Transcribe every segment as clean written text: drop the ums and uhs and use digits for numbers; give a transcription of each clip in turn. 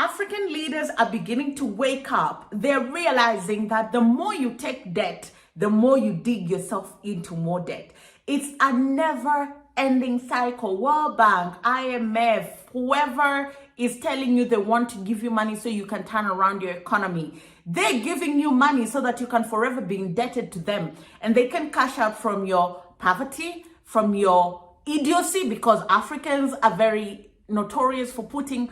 African leaders are beginning to wake up. They're realizing that the more you take debt, the more you dig yourself into more debt. It's a never-ending cycle. World Bank, IMF, whoever is telling you they want to give you money so you can turn around your economy, they're giving you money so that you can forever be indebted to them. And they can cash out from your poverty, from your idiocy, because Africans are very notorious for putting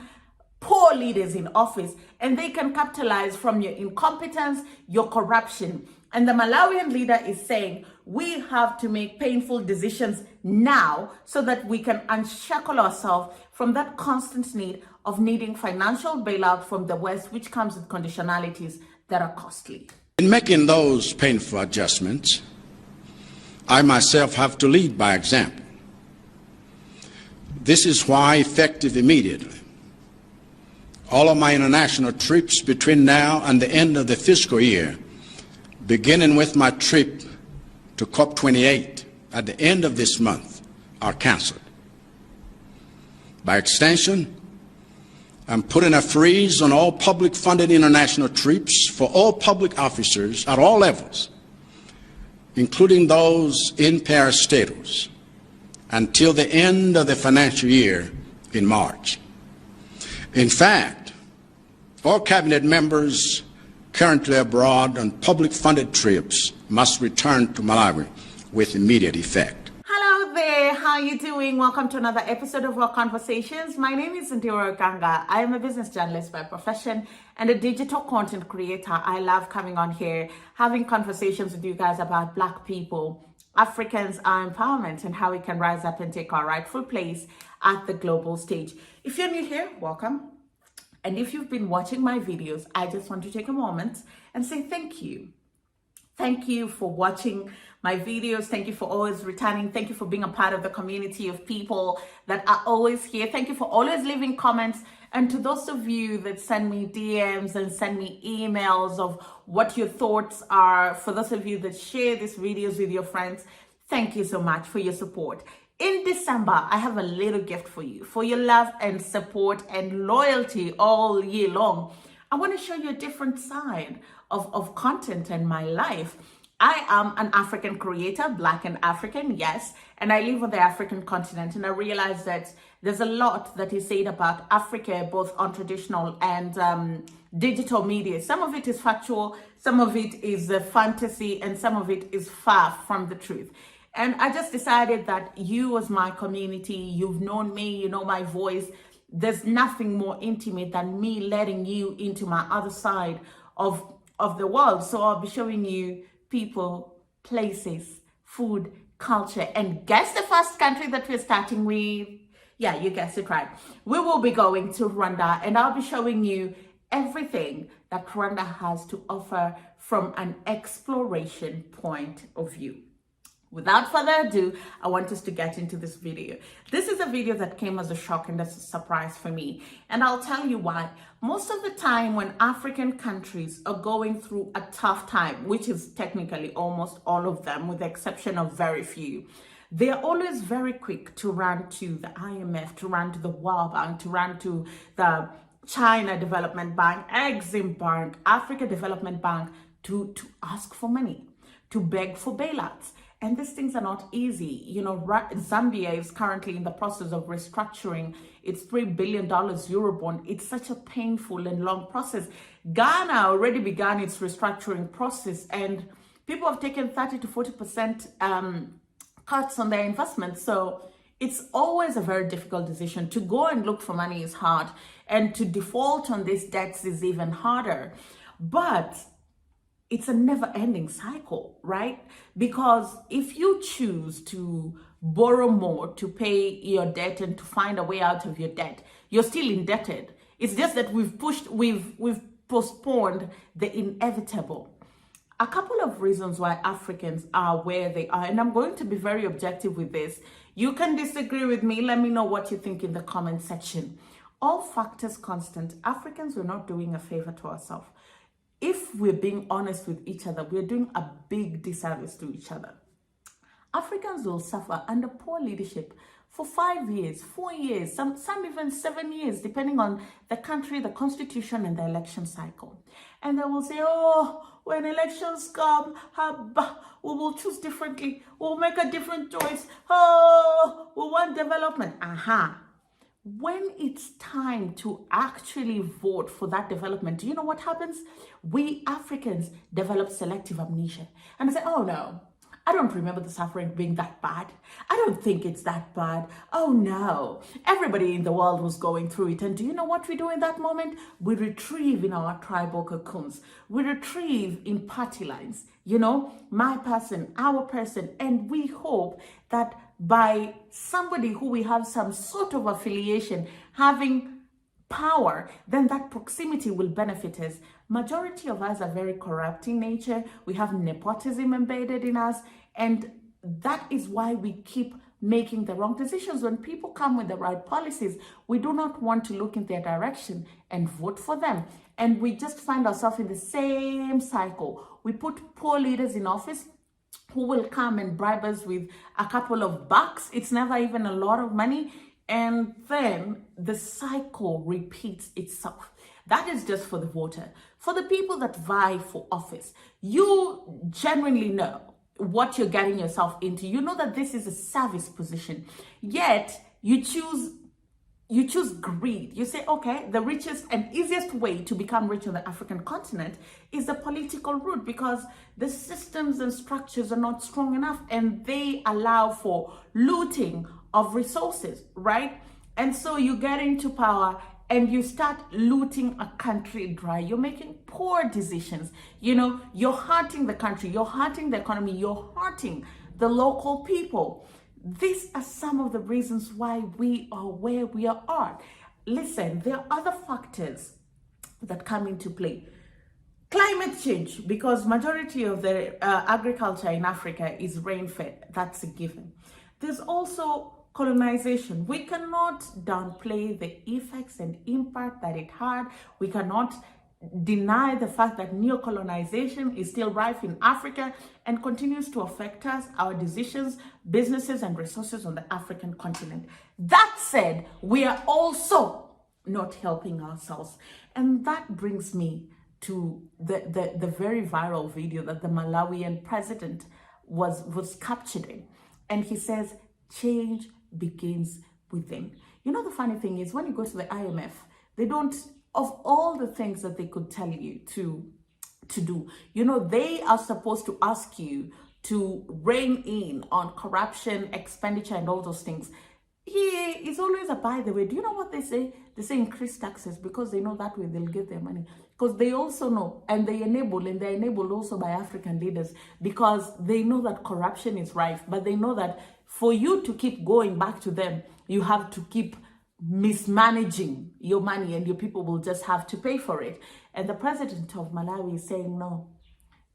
poor leaders in office, and they can capitalize from your incompetence, your corruption. And the Malawian leader is saying, we have to make painful decisions now so that we can unshackle ourselves from that constant need of needing financial bailout from the West, which comes with conditionalities that are costly. In making those painful adjustments, I myself have to lead by example. This is why, effective immediately, all of my international trips between now and the end of the fiscal year, beginning with my trip to COP28 at the end of this month, are canceled. By extension, I'm putting a freeze on all public-funded international trips for all public officers at all levels, including those in parastatals, until the end of the financial year in March. In fact, all cabinet members currently abroad on public-funded trips must return to Malawi with immediate effect. Hello there, how are you doing? Welcome to another episode of our conversations. My name is Ondiro Oganga. I am a business journalist by profession and a digital content creator. I love coming on here, having conversations with you guys about Black people, Africans, our empowerment, and how we can rise up and take our rightful place at the global stage. If you're new here, welcome. And if you've been watching my videos, I just want to take a moment and say thank you. Thank you for watching my videos. Thank you for always returning. Thank you for being a part of the community of people that are always here. Thank you for always leaving comments. And to those of you that send me DMs and send me emails of what your thoughts are, for those of you that share these videos with your friends, thank you so much for your support. In December, I have a little gift for you, for your love and support and loyalty all year long. I want to show you a different side of content in my life. I am an African creator, Black and African, yes, and I live on the African continent, and I realize that there's a lot that is said about Africa, both on traditional and digital media. Some of it is factual, some of it is fantasy, and some of it is far from the truth. And I just decided that you as my community, you've known me, you know my voice. There's nothing more intimate than me letting you into my other side of the world. So I'll be showing you people, places, food, culture, and guess the first country that we're starting with? Yeah, you guessed it right. We will be going to Rwanda, and I'll be showing you everything that Rwanda has to offer from an exploration point of view. Without further ado, I want us to get into this video. This is a video that came as a shock and as a surprise for me. And I'll tell you why. Most of the time when African countries are going through a tough time, which is technically almost all of them, with the exception of very few, they're always very quick to run to the IMF, to run to the World Bank, to run to the China Development Bank, Exim Bank, Africa Development Bank, to ask for money, to beg for bailouts. And these things are not easy. You know, Zambia is currently in the process of restructuring its $3 billion Eurobond. It's such a painful and long process. Ghana already began its restructuring process, and people have taken 30 to 40% cuts on their investments. So it's always a very difficult decision. To go and look for money is hard, and to default on these debts is even harder. But it's a never-ending cycle, right? Because if you choose to borrow more to pay your debt and to find a way out of your debt, you're still indebted. It's just that we've postponed the inevitable. A couple of reasons why Africans are where they are, and I'm going to be very objective with this. You can disagree with me. Let me know what you think in the comment section. All factors constant, Africans are not doing a favor to ourselves. If we're being honest with each other, we're doing a big disservice to each other. Africans will suffer under poor leadership for 5 years, 4 years, some even 7 years, depending on the country, the constitution, and the election cycle. And they will say, oh, when elections come, we will choose differently. We'll make a different choice. Oh, we want development. When it's time to actually vote for that development, do you know what happens? We Africans develop selective amnesia. And I say, oh no, I don't remember the suffering being that bad. I don't think it's that bad. Oh no, everybody in the world was going through it. And do you know what we do in that moment? We retrieve in our tribal cocoons. We retrieve in party lines, you know, my person, our person. And we hope that by somebody who we have some sort of affiliation having power, then that proximity will benefit us. Majority of us are very corrupt in nature. We have nepotism embedded in us, and that is why we keep making the wrong decisions. When people come with the right policies, we do not want to look in their direction and vote for them. And we just find ourselves in the same cycle. We put poor leaders in office who will come and bribe us with a couple of bucks. It's never even a lot of money. And then the cycle repeats itself. That is just for the voter. For the people that vie for office, you genuinely know what you're getting yourself into. You know that this is a service position, yet you choose greed. You say, okay, the richest and easiest way to become rich on the African continent is the political route, because the systems and structures are not strong enough and they allow for looting of resources, right? And so you get into power and you start looting a country dry. You're making poor decisions. You know, you're hurting the country, you're hurting the economy, you're hurting the local people. These are some of the reasons why we are where we are. Listen, there are other factors that come into play. Climate change, because majority of the agriculture in Africa is rain-fed. That's a given. There's also colonization. We cannot downplay the effects and impact that it had. We cannot deny the fact that neocolonization is still rife in Africa and continues to affect us, our decisions, businesses, and resources on the African continent. That said, we are also not helping ourselves. And that brings me to the very viral video that the Malawian president was captured in. And he says, change begins within. You know, the funny thing is, when you go to the IMF, they don't, of all the things that they could tell you to do, you know, they are supposed to ask you to rein in on corruption, expenditure, and all those things. It's always a by the way. Do you know what they say? They say increase taxes, because they know that way they'll get their money. Because they also know, and they're enabled also by African leaders, because they know that corruption is rife, but they know that for you to keep going back to them, you have to keep mismanaging your money, and your people will just have to pay for it. And the president of Malawi is saying, no,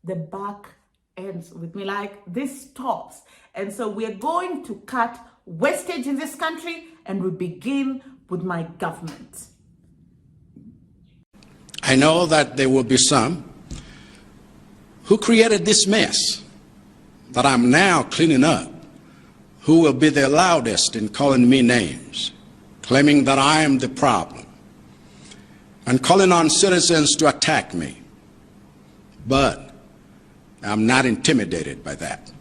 the buck ends with me. Like, this stops. And so we're going to cut wastage in this country, and we begin with my government. I know that there will be some who created this mess that I'm now cleaning up, who will be the loudest in calling me names, claiming that I am the problem, and calling on citizens to attack me. But I'm not intimidated by that.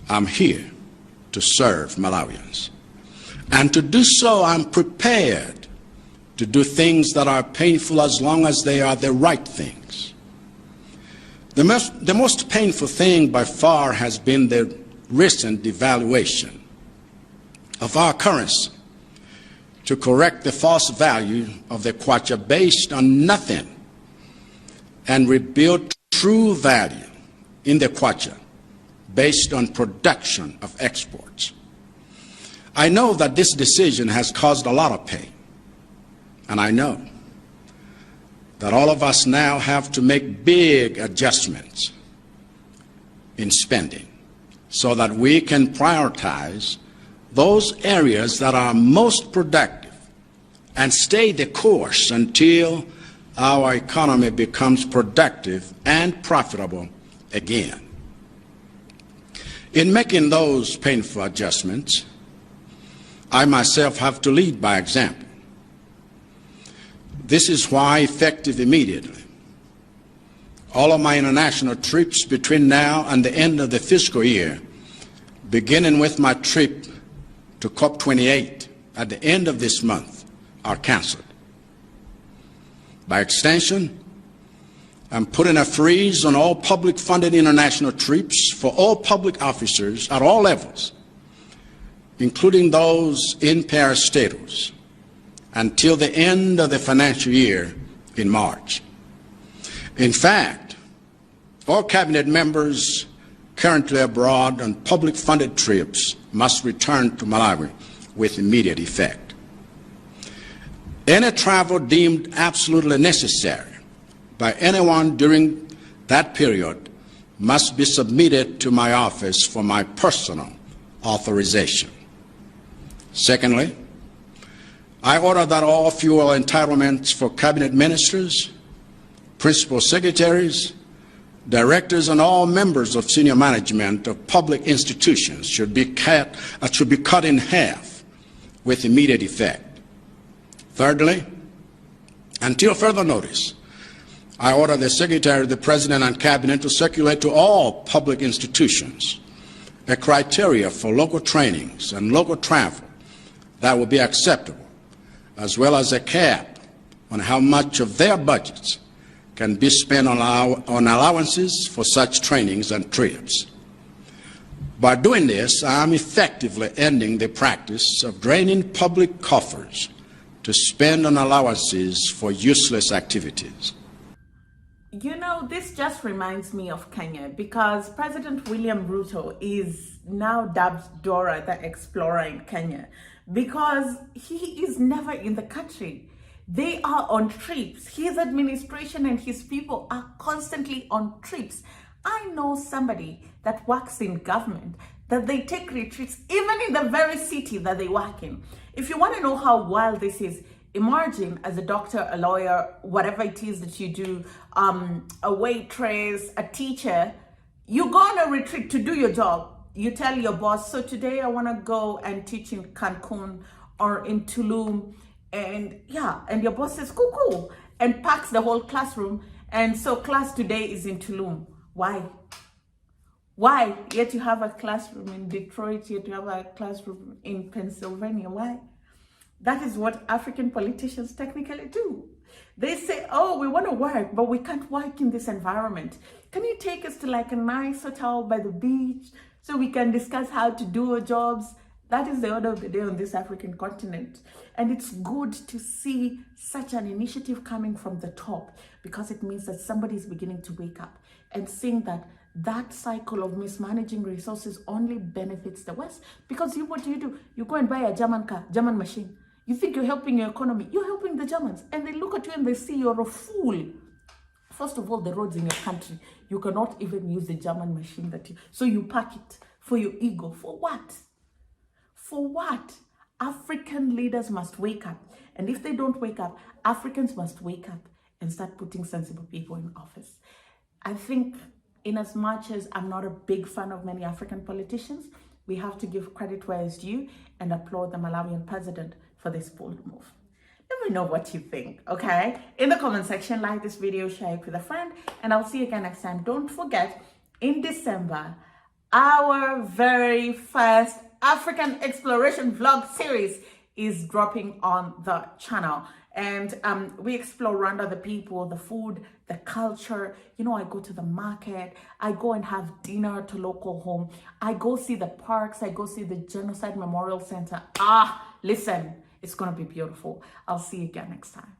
I'm here to serve Malawians. And to do so, I'm prepared to do things that are painful as long as they are the right things. The most painful thing by far has been the recent devaluation of our currency to correct the false value of the kwacha based on nothing and rebuild true value in the kwacha based on production of exports. I know that this decision has caused a lot of pain, and I know that all of us now have to make big adjustments in spending so that we can prioritize those areas that are most productive and stay the course until our economy becomes productive and profitable again. In making those painful adjustments, I myself have to lead by example. This is why, effective immediately, all of my international trips between now and the end of the fiscal year, beginning with my trip to COP28 at the end of this month, are canceled. By extension, I'm putting a freeze on all public-funded international trips for all public officers at all levels, including those in parastatus, until the end of the financial year in March. In fact, all cabinet members currently abroad on public-funded trips must return to Malawi with immediate effect. Any travel deemed absolutely necessary by anyone during that period must be submitted to my office for my personal authorization. Secondly, I order that all fuel entitlements for cabinet ministers, principal secretaries, directors, and all members of senior management of public institutions should be cut in half with immediate effect. Thirdly, until further notice, I order the Secretary, the President, and Cabinet to circulate to all public institutions a criteria for local trainings and local travel that will be acceptable, as well as a cap on how much of their budgets can be spent on allowances for such trainings and trips. By doing this, I am effectively ending the practice of draining public coffers to spend on allowances for useless activities. You know, this just reminds me of Kenya, because President William Ruto is now dubbed Dora the Explorer in Kenya, because he is never in the country. They are on trips. His administration and his people are constantly on trips. I know somebody that works in government that they take retreats even in the very city that they work in. If you want to know how wild this is, imagine as a doctor, a lawyer, whatever it is that you do, a waitress, a teacher, you go on a retreat to do your job. You tell your boss, so today I want to go and teach in Cancun or in Tulum, and your boss says, cool, and packs the whole classroom, and so class today is in Tulum. Why? Yet you have a classroom in Detroit, yet you have a classroom in Pennsylvania. Why? That is what African politicians technically do. They say, oh, we want to work, but we can't work in this environment. Can you take us to like a nice hotel by the beach so we can discuss how to do our jobs? That is the order of the day on this African continent. And it's good to see such an initiative coming from the top, because it means that somebody is beginning to wake up and seeing that that cycle of mismanaging resources only benefits the West. Because what do? You go and buy a German car, German machine. You think you're helping your economy. You're helping the Germans. And they look at you and they see you're a fool. First of all, the roads in your country, you cannot even use the German machine so you pack it for your ego. For what? For what? African leaders must wake up. And if they don't wake up, Africans must wake up and start putting sensible people in office. I think in as much as I'm not a big fan of many African politicians, we have to give credit where it's due and applaud the Malawian president for this bold move. Let me know what you think, okay? In the comment section, like this video, share it with a friend, and I'll see you again next time. Don't forget, in December, our very first African exploration vlog series is dropping on the channel. And we explore Rwanda, the people, the food, the culture. You know, I go to the market. I go and have dinner at a local home. I go see the parks. I go see the Genocide Memorial Center. Listen, it's going to be beautiful. I'll see you again next time.